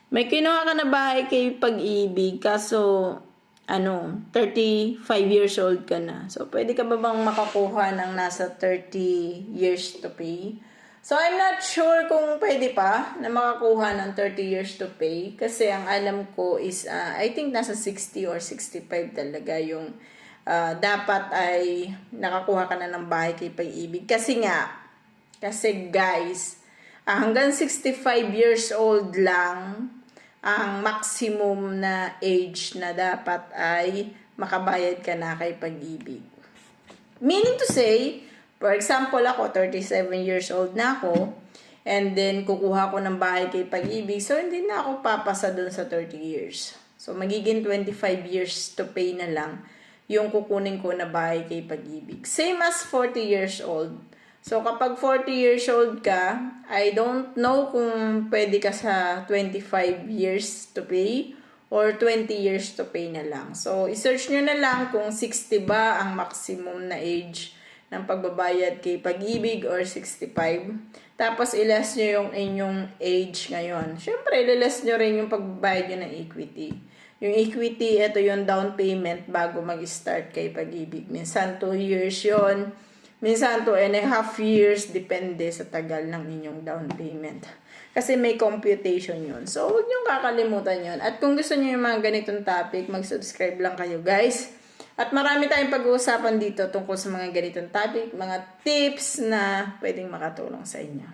May kinuha ka na bahay kay Pag-ibig, kaso 35 years old ka na. So, pwede ka ba bang makakuha ng nasa 30 years to pay? So, I'm not sure kung pwede pa na makakuha ng 30 years to pay. Kasi ang alam ko is, I think nasa 60 or 65 talaga yung dapat ay nakakuha ka na ng bahay kay Pag-ibig. Kasi guys, hanggang 65 years old lang ang maximum na age na dapat ay makabayad ka na kay Pag-ibig. Meaning to say, for example ako, 37 years old na ako, and then kukuha ko ng bahay kay Pag-ibig, so hindi na ako papasa dun sa 30 years. So magiging 25 years to pay na lang yung kukunin ko na bahay kay Pag-ibig. Same as 40 years old. So, kapag 40 years old ka, I don't know kung pwede ka sa 25 years to pay or 20 years to pay na lang. So, isearch nyo na lang kung 60 ba ang maximum na age ng pagbabayad kay Pag-ibig or 65. Tapos, ilas nyo yung inyong age ngayon. Siyempre, ilas nyo rin yung pagbabayad nyo ng equity. Yung equity, ito yung down payment bago mag-start kay Pag-ibig. Minsan 2 years yon, minsan 2.5 years, depende sa tagal ng inyong down payment. Kasi may computation yun. So, huwag niyong kakalimutan yun. At kung gusto niyo yung mga ganitong topic, mag-subscribe lang kayo, guys. At marami tayong pag-uusapan dito tungkol sa mga ganitong topic, mga tips na pwedeng makatulong sa inyo.